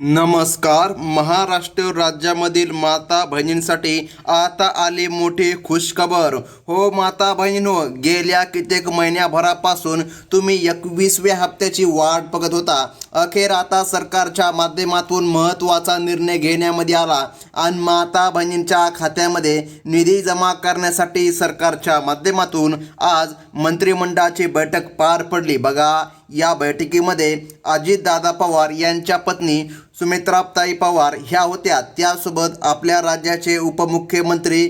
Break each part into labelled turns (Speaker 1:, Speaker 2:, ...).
Speaker 1: नमस्कार. महाराष्ट्र राज्यामधील माता बहिणींसाठी आता आली मोठी खुशखबर. हो माता बहिणींनो, गेल्या कित्येक महिन्याभरापासून तुम्ही 21व्या हप्त्याची वाट बघत होता. अखेर आता सरकारच्या माध्यमातून महत्त्वाचा निर्णय घेण्यामध्ये आला आणि माता बहिणींच्या खात्यामध्ये निधी जमा करण्यासाठी सरकारच्या माध्यमातून आज मंत्रिमंडळाची बैठक पार पडली. बघा, या बैठकीमध्ये अजितदादा पवार यांच्या पत्नी सुमित्राताई पवार ह्या होत्या. त्यासोबत आपल्या राज्याचे उपमुख्यमंत्री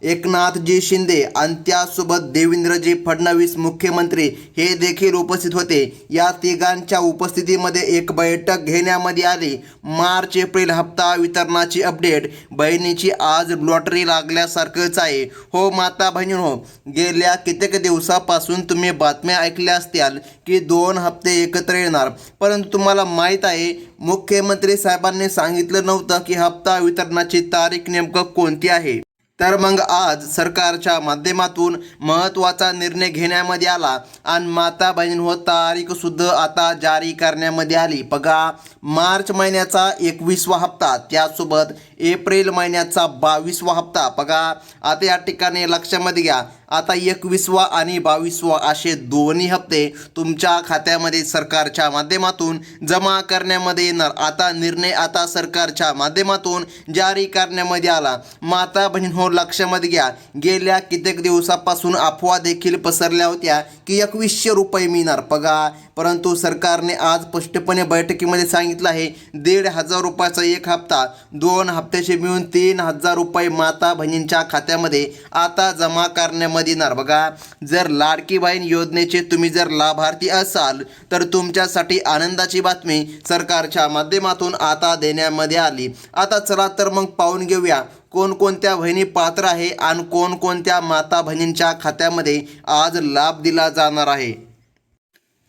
Speaker 1: एकनाथजी शिंदे आणि त्यासोबत देवेंद्रजी फडणवीस मुख्यमंत्री हे देखील उपस्थित होते. या तिघांच्या उपस्थितीमध्ये एक बैठक घेण्यामध्ये आली. मार्च एप्रिल हप्ता वितरणाची अपडेट. बहिणीची आज लॉटरी लागल्यासारखंच आहे. हो माता बहिणींनो, गेल्या कित्येक दिवसापासून तुम्ही बातम्या ऐकल्या असतील की 2 हप्ते एकत्र येणार, परंतु तुम्हाला माहीत आहे मुख्यमंत्री साहेबांनी सांगितलं नव्हतं की हप्ता वितरणाची तारीख नेमकं कोणती आहे. तर मग आज सरकारच्या माध्यमातून महत्त्वाचा निर्णय घेण्यामध्ये आला आणि माता बहिणींनो, तारीखसुद्धा आता जारी करण्यामध्ये आली. बघा, मार्च महिन्याचा 21वा हप्ता, त्यासोबत एप्रिल महिन्याचा 22वा हप्ता. बघा, आता या ठिकाणी लक्षामध्ये घ्या, आता 21वा आणि 22वा असे दोन्ही हप्ते तुमच्या खात्यामध्ये सरकारच्या माध्यमातून जमा करण्यामध्ये येणार. आता निर्णय आता सरकारच्या माध्यमातून जारी करण्यामध्ये आला. माता बहिणींनो, लक्षामध्ये घ्या, गेल्या कित्येक दिवसापासून अफवा देखील पसरल्या होत्या की 2100 रुपये मिळणार. बघा, परंतु सरकारने आज स्पष्टपणे बैठकीमध्ये सांगितलं आहे 1,500 रुपयाचा एक हप्ता, 2 हप्त्याचे मिळून 3,000 रुपये माता बहिणींच्या खात्यामध्ये आता जमा करण्यामध्ये येणार. बघा, जर लाडकी बहीण योजनेचे तुम्ही जर लाभार्थी असाल तर तुमच्यासाठी आनंदाची बातमी सरकारच्या माध्यमातून आता देण्यामध्ये आली. आता चला तर मग पाहून घेऊया कोणकोणत्या बहिणी पात्र आहे आणि कोणकोणत्या माता बहिणींच्या खात्यामध्ये आज लाभ दिला जाणार आहे.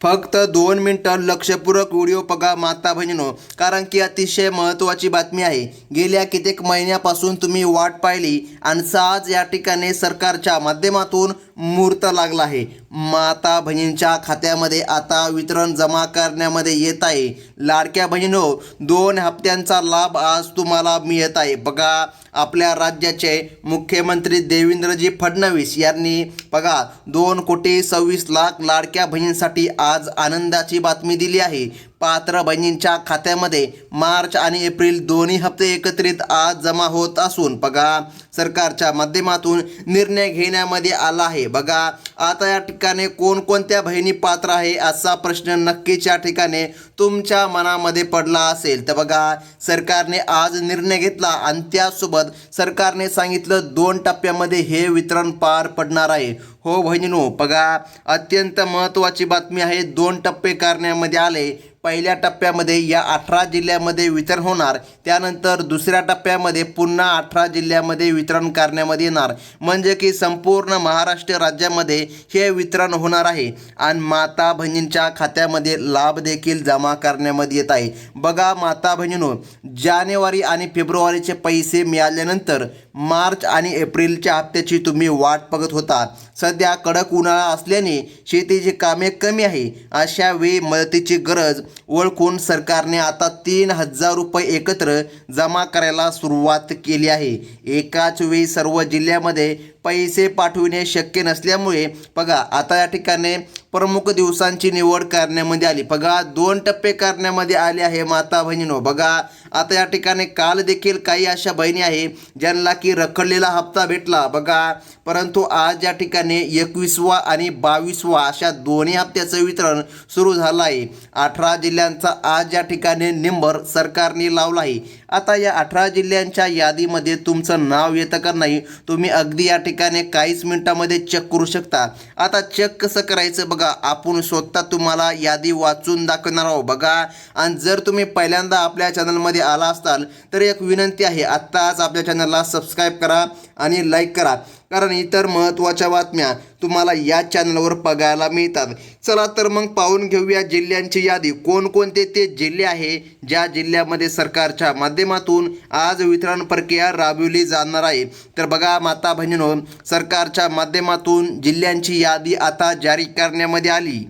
Speaker 1: फक्त 2 मिनिटं लक्षपूर्वक व्हिडिओ बघा माता बहिणींनो, कारण की अतिशय महत्त्वाची बातमी आहे. गेल्या कित्येक महिन्यापासून तुम्ही वाट पाहिली आणि आज या ठिकाणी सरकारच्या माध्यमातून मुहूर्त लागला आहे. माता बहिणींच्या खात्यामध्ये आता वितरण जमा करण्यामध्ये येत आहे. लाडक्या बहिणींनो, 2 हप्त्यांचा लाभ आज तुम्हाला मिळत आहे. बघा, आपल्या राज्याचे मुख्यमंत्री देवेंद्रजी फडणवीस यांनी बघा 2,26,00,000 लाडक्या बहिणींसाठी आज आनंदाची बातमी दिली आहे. पात्र बहिणींच्या खात्यामध्ये मार्च आणि एप्रिल दोन्ही हप्ते एकत्रित आज जमा होत असून बघा सरकारच्या माध्यमातून निर्णय घेण्यामध्ये आला आहे. बघा, आता या ठिकाणी कोणकोणत्या बहिणी पात्र आहे असा प्रश्न नक्कीच या ठिकाणी तुमच्या मनामध्ये पडला असेल. तर बघा, सरकारने आज निर्णय घेतला आणि त्यासोबत सरकारने सांगितलं 2 टप्प्यामध्ये हे वितरण पार पडणार आहे. हो बहिणींनो, बघा, अत्यंत महत्त्वाची बातमी आहे. 2 टप्पे करण्यामध्ये आले. पहिल्या टप्प्यामध्ये या 18 जिल्ह्यामध्ये वितरण होणार, त्यानंतर दुसऱ्या टप्प्यामध्ये पुन्हा 18 जिल्ह्यामध्ये वितरण करण्यामध्ये येणार. म्हणजे की संपूर्ण महाराष्ट्र राज्यामध्ये हे वितरण होणार आहे आणि माता बहिणींच्या खात्यामध्ये लाभ देखील जमा करण्यामध्ये येत आहे. बघा माता बहिणींनो, जानेवारी आणि फेब्रुवारीचे पैसे मिळाल्यानंतर मार्च आणि एप्रिलच्या हप्त्याची तुम्ही वाट बघत होता. सध्या कडक उन्हाळा असल्याने शेतीची कामे कमी आहे. अशा वेळी मदतीची गरज ओळखून सरकारने आता 3,000 रुपये एकत्र जमा करायला सुरुवात केली आहे. एकाच वेळी सर्व जिल्ह्यामध्ये पैसे पाठविणे शक्य नसल्यामुळे बघा आता या ठिकाणी प्रमुख दिवसांची निवड करण्यामध्ये आली. बघा, 2 टप्पे करण्यामध्ये आले आहे माता बहिणींनो. बघा, आता या ठिकाणी काल देखील काही अशा बहिणी आहे ज्यांना की रखडलेला हप्ता भेटला. बघा, परंतु आज या ठिकाणी 21वा आणि 22वा अशा दोन्ही हप्त्याचं वितरण सुरू झालं आहे. 18 जिल्ह्यांचा आज या ठिकाणी नंबर सरकारने लावला आहे. आता या 18 जिल्ह्यांच्या यादीमध्ये तुमचं नाव येतं का नाही तुम्ही अगदी या ठिकाणी काहीच मिनिटामध्ये चेक करू शकता. आता चेक कसं करायचं बघा, आपण स्वतः तुम्हाला यादी वाचून दाखवणार आहोत. बघा, आणि जर तुम्ही पहिल्यांदा आपल्या चॅनलमध्ये आला असाल तर एक विनंती आहे, आत्ताच आपल्या चॅनलला सबस्क्राईब करा आणि लाईक करा, कारण इतर महत्त्वाच्या बातम्या तुम्हाला या चॅनलवर बघायला मिळतात. चला तर मग पाहून घेऊया जिल्ह्यांची यादी. कोणकोणते ते जिल्हे आहे ज्या जिल्ह्यामध्ये सरकारच्या माध्यमातून आज वितरण प्रक्रिया राबविली जाणार आहे. तर बघा माता बहिणींनो, सरकारच्या माध्यमातून जिल्ह्यांची यादी आता जारी करण्यामध्ये आली.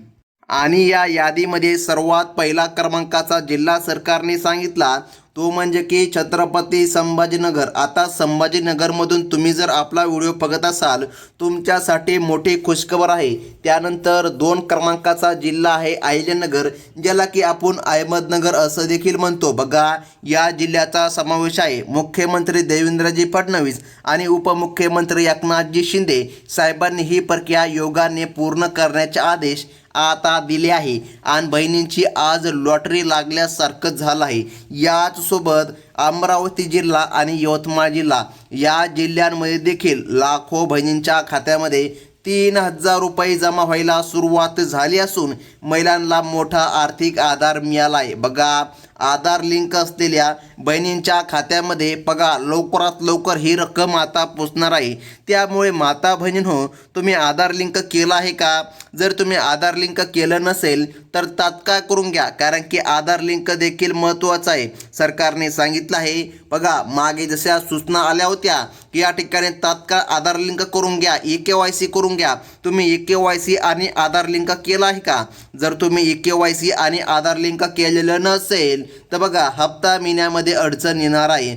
Speaker 1: आणि या यादीमध्ये सर्वात पहिला क्रमांकाचा जिल्हा सरकारने सांगितला तो म्हणजे की छत्रपती संभाजीनगर. आता संभाजीनगरमधून तुम्ही जर आपला व्हिडिओ बघत असाल तुमच्यासाठी मोठी खुशखबर आहे. त्यानंतर 2 क्रमांकाचा जिल्हा आहे अहिल्यानगर, ज्याला की आपण अहमदनगर असं देखील म्हणतो. बघा, या जिल्ह्याचा समावेश आहे मुख्यमंत्री देवेंद्रजी फडणवीस आणि उपमुख्यमंत्री एकनाथजी शिंदे साहेबांनी ही प्रक्रिया योगाने पूर्ण करण्याचे आदेश आता दिले आहे. आणि बहिणींची आज लॉटरी लागल्यासारखं झालं आहे. याच सोबत अमरावती जिल्हा आणि यवतमाळ जिल्हा या जिल्ह्यांमध्ये देखील लाखो बहिणींच्या खात्यामध्ये 3,000 रुपये जमा व्हायला सुरुवात झाली असून महिलांना मोठा आर्थिक आधार मिळाला आहे. बघा, आधार लिंक असलेल्या बहिणींच्या खात्यामध्ये बघा लवकरात लवकर ही रक्कम आता पोचणार आहे. त्यामुळे माता बहिणींनो, तुम्ही आधार लिंक केलं आहे का? जर तुम्ही आधार लिंक केलं नसेल तर तात्काळ करून घ्या, कारण की आधार लिंक देखील महत्त्वाचं आहे. सरकारने सांगितलं आहे. बघा, मागे जशा सूचना आल्या होत्या की या ठिकाणी तात्काळ आधार लिंक करून घ्या, EKYC करून घ्या. तुम्ही EKYC आणि आधार लिंक केलं आहे का? जर तुम्ही EKYC आणि आधार लिंक केलेलं नसेल तर बघा हप्ता महिन्यामध्ये अडचण येणार आहे.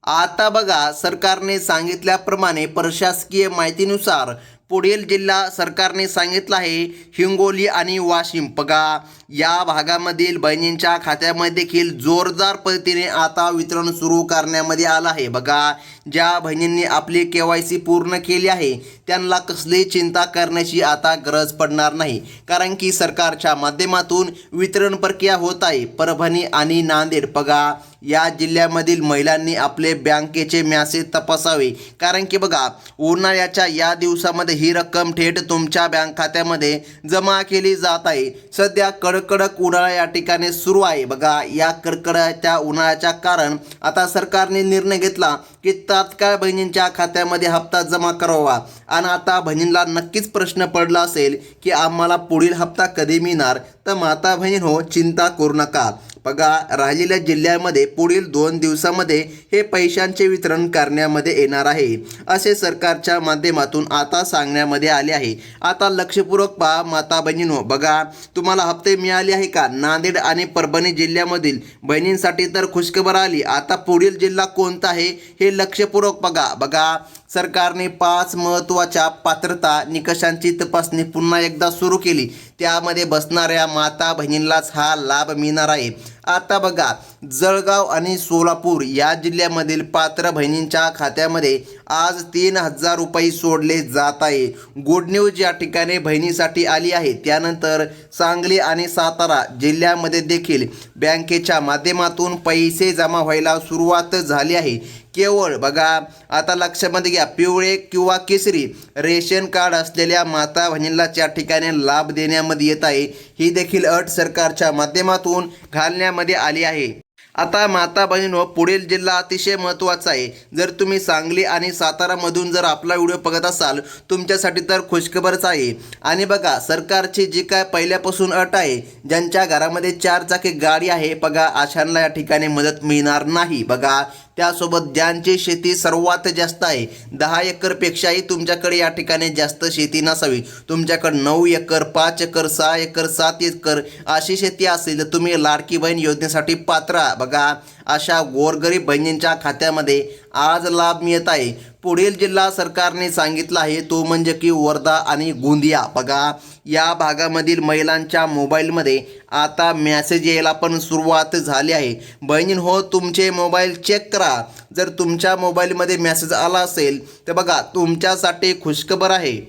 Speaker 1: आता बघा, सरकारने सांगितल्याप्रमाणे प्रशासकीय माहितीनुसार पुढील जिल्हा सरकारने सांगितलं आहे हिंगोली आणि वाशिम. बघा, या भागामधील बहिणींच्या खात्यामध्ये देखील जोरदार पद्धतीने आता वितरण सुरू करण्यामध्ये आलं आहे. बघा, ज्या बहिणींनी आपली KYC पूर्ण केली आहे त्यांना कसलीही चिंता करण्याची आता गरज पडणार नाही, कारण की सरकारच्या माध्यमातून वितरण प्रक्रिया होत आहे. परभणी आणि नांदेड बघा, या जिल्ह्यामधील महिलांनी आपले बँकेचे मॅसेज तपासावे, कारण की बघा उन्हाळ्याच्या या दिवसामध्ये ही रक्कम थेट तुमच्या बँक खात्यामध्ये जमा केली जात आहे. सध्या कडक उन्हाळा या ठिकाणी सुरू आहे. बघा, या कडकडाच्या उन्हाळ्याच्या कारण आता सरकारने निर्णय घेतला की तात्काळ बहिणींच्या खात्यामध्ये हप्ता जमा करावा. आणि आता बहिणींना नक्कीच प्रश्न पडला असेल की आम्हाला पुढील हप्ता कधी मिळणार, तर माता बहिणींनो चिंता करू नका. बघा, राहिलेल्या जिल्ह्यामध्ये पुढील 2 दिवसामध्ये हे पैशांचे वितरण करण्यामध्ये येणार आहे, असे सरकारच्या माध्यमातून आता सांगण्यामध्ये आले आहे. आता लक्षपूर्वक पहा माता बहिणींनो. बघा, तुम्हाला हप्ते मिळाले आहे का? नांदेड आणि परभणी जिल्ह्यामधील बहिणींसाठी तर खुशखबर आली. आता पुढील जिल्हा कोणता आहे हे लक्षपूर्वक बघा. बघा, सरकारने 5 महत्त्वाच्या पात्रता निकषांची तपासणी पुन्हा एकदा सुरू केली. त्यामध्ये बसणाऱ्या माता बहिणींनाच हा लाभ मिळणार आहे. आता बघा, जळगाव आणि सोलापूर या जिल्ह्यामधील पात्र बहिणींच्या खात्यामध्ये आज 3,000 रुपये सोडले जात आहे. गुड न्यूज या ठिकाणी बहिणीसाठी आली आहे. त्यानंतर सांगली आणि सातारा जिल्ह्यामध्ये देखील बँकेच्या माध्यमातून पैसे जमा व्हायला सुरुवात झाली आहे. केवळ बघा, आता लक्षामध्ये घ्या, पिवळे किंवा केसरी रेशन कार्ड असलेल्या माता बहिणींना या ठिकाणी लाभ देण्यामध्ये येत आहे. ही देखील अट सरकारच्या माध्यमातून घालण्यामध्ये आली आहे. आता माता बहिणींनो, पुढील जिल्हा अतिशय महत्त्वाचा आहे. जर तुम्ही सांगली आणि सातारामधून जर आपला व्हिडिओ बघत असाल तुमच्यासाठी तर खुशखबरच आहे. आणि बघा, सरकारची जी काय पहिल्यापासून अट आहे, ज्यांच्या घरामध्ये 4 चाकी गाडी आहे बघा अशांना या ठिकाणी मदत मिळणार नाही. बघा, त्यासोबत ज्यांची शेती सर्वात जास्त आहे, 10 एकरपेक्षाही तुमच्याकडे या ठिकाणी जास्त शेती नसावी, तुमच्याकडे 9 एकर 5 एकर 6 एकर 7 एकर अशी शेती असेल तर तुम्ही लाडकी बहीण योजनेसाठी पात्र. बघा, अशा गोरगरीब बहिणींच्या खात्यामध्ये आज लाभ मिळत आहे. पुढील जिल्हा सरकारने सांगितला आहे तो म्हणजे की वर्धा आणि गोंदिया. बघा, या भागामधील महिलांच्या मोबाईलमध्ये आता मॅसेज यायला पण सुरुवात झाली आहे. बहिणींनो, तुमचे मोबाईल चेक करा. जर तुमच्या मोबाईलमध्ये मॅसेज आला असेल तर बघा तुमच्यासाठी खुशखबर आहे.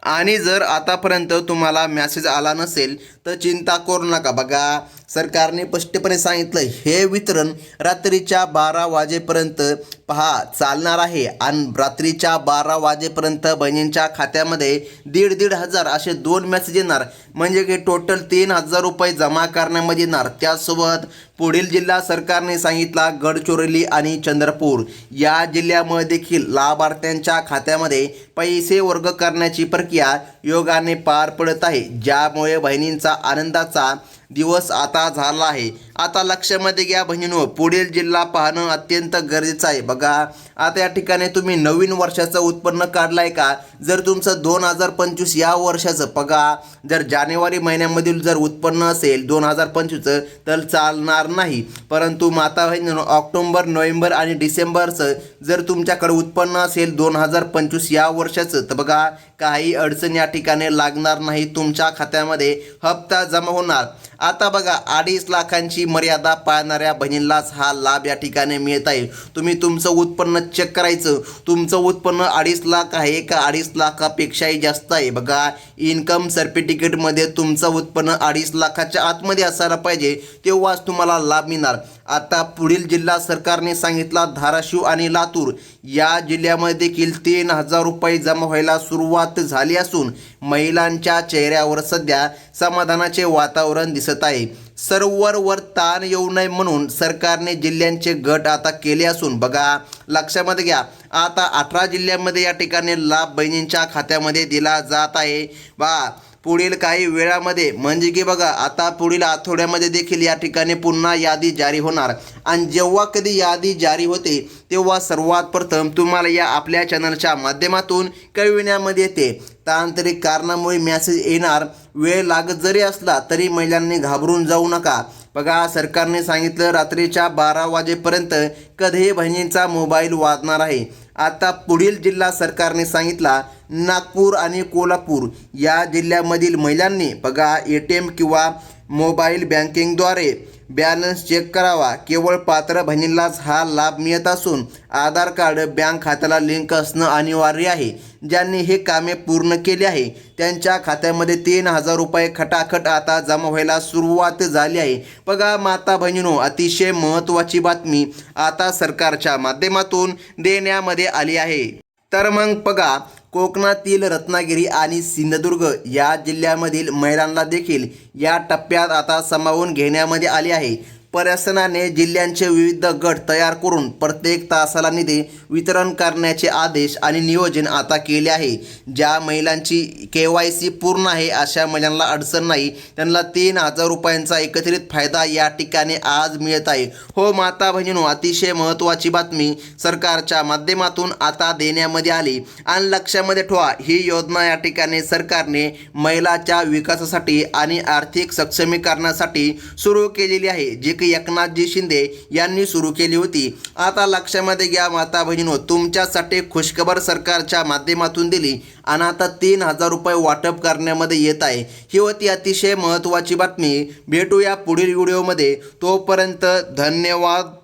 Speaker 1: आणि जर आतापर्यंत तुम्हाला मॅसेज आला नसेल तर चिंता करू नका. बघा, सरकारने स्पष्टपणे सांगितलं हे वितरण रात्रीच्या 12 वाजेपर्यंत चालणार आहे. आणि रात्रीच्या 12 वाजेपर्यंत बहिणींच्या खात्यामध्ये 1,500 असे 2 मॅसेज येणार, म्हणजे की टोटल 3,000 रुपये जमा करण्यामध्ये येणार. त्यासोबत पुढील जिल्हा सरकारने सांगितला गडचिरोली आणि चंद्रपूर या जिल्ह्यामध्ये देखील लाभार्थ्यांच्या खात्यामध्ये पैसे वर्ग करण्याची प्रक्रिया योगाने पार पडत आहे, ज्यामुळे बहिणींचा आनंदाचा दिवस आता झाला आहे. आता लक्षामध्ये घ्या बहिणींनो, पुढील जिल्हा पाहणं अत्यंत गरजेचं आहे. बघा, आता या ठिकाणी तुम्ही नवीन वर्षाचं उत्पन्न काढलं आहे का? जर तुमचं 2025 या वर्षाचं बघा, जर जानेवारी महिन्यामधील जर उत्पन्न असेल 2025चं तर चालणार नाही, परंतु माता बहिणींनो ऑक्टोबर, नोव्हेंबर आणि डिसेंबरचं जर तुमच्याकडे उत्पन्न असेल 2025 या वर्षाचं तर बघा काही अडचण या ठिकाणी लागणार नाही, तुमच्या खात्यामध्ये हप्ता जमा होणार. आता बघा 2.5 लाखांची मर्यादा पाळणाऱ्या बहिणींनाच हा लाभ या ठिकाणी मिळत आहे. तुम्ही तुमचं उत्पन्न चेक करायचं, तुमचं उत्पन्न 2.5 लाख आहे का 2.5 लाखापेक्षाही जास्त आहे. बघा इन्कम सर्टिफिकेटमध्ये तुमचं उत्पन्न 2.5 लाखाच्या आतमध्ये असायला पाहिजे, तेव्हाच तुम्हाला लाभ मिळणार. आता पुढील जिल्हा सरकारने सांगितला धाराशिव आणि लातूर या जिल्ह्यामध्ये देखील 3,000 रुपये जमा व्हायला सुरुवात झाली असून महिलांच्या चेहऱ्यावर सध्या समाधानाचे वातावरण दिसत आहे. सर्व्हरवर ताण येऊ नये म्हणून सरकारने जिल्ह्यांचे गट आता केले असून बघा लक्षामध्ये घ्या आता 18 जिल्ह्यांमध्ये या ठिकाणी लाभ बहिणींच्या खात्यामध्ये दिला जात आहे. पुढील काही वेळामध्ये म्हणजे की बघा आता पुढील आठवड्यामध्ये देखील या ठिकाणी पुन्हा यादी जारी होणार आणि जेव्हा कधी यादी जारी होते तेव्हा सर्वात प्रथम तुम्हाला या आपल्या चॅनलच्या माध्यमातून कळविण्यामध्ये येते. तांत्रिक कारणामुळे मेसेज येणार, वेळ लागत जरी असला तरी महिलांनी घाबरून जाऊ नका. बघा सरकारने सांगितलं रात्रीच्या 12 वाजेपर्यंत कधीही बहिणींचा मोबाईल वाजणार आहे. आता पुढील जिल्हा सरकारने सांगितला नागपूर आणि कोल्हापूर या जिल्ह्यामधील महिलांनी बघा ATM किंवा मोबाईल बँकिंगद्वारे बॅलन्स चेक करावा. केवळ पात्र बहिणींनाच हा लाभ मिळत असून आधार कार्ड बँक खात्याला लिंक असणं अनिवार्य आहे. ज्यांनी हे कामे पूर्ण केली आहे त्यांच्या खात्यामध्ये 3,000 रुपये खटाखट आता जमा व्हायला सुरुवात झाली आहे. बघा माता बहिणींनो अतिशय महत्त्वाची बातमी आता सरकारच्या माध्यमातून देण्यामध्ये आली आहे. तर मग बघा कोकणातील रत्नागिरी आणि सिंधुदुर्ग या जिल्ह्यामधील महिलांना देखील या टप्प्यात आता सामावून घेण्यामध्ये आले आहे. प्रशासनाने जिल्ह्यांचे विविध गट तयार करून प्रत्येक तासाला निधी वितरण करण्याचे आदेश आणि नियोजन आता केले आहे. ज्या महिलांची KYC पूर्ण आहे अशा महिलांना अडचण नाही, त्यांना 3,000 रुपयांचा एकत्रित फायदा या ठिकाणी आज मिळत आहे. हो माता बहिणींनो अतिशय महत्त्वाची बातमी सरकारच्या माध्यमातून आता देण्यामध्ये आली आणि लक्षामध्ये ठेवा ही योजना या ठिकाणी सरकारने महिलांच्या विकासासाठी आणि आर्थिक सक्षमीकरणासाठी सुरू केलेली आहे, जे की एकनाथजी शिंदे यांनी सुरू केली होती. आता लक्षामध्ये घ्या माता बहिणींनो तुमच्यासाठी खुशखबर सरकारच्या माध्यमातून दिली आणि आता 3,000 रुपये वाटप करण्यामध्ये येत आहे. ही होती अतिशय महत्त्वाची बातमी. भेटूया पुढील व्हिडिओमध्ये, तोपर्यंत धन्यवाद.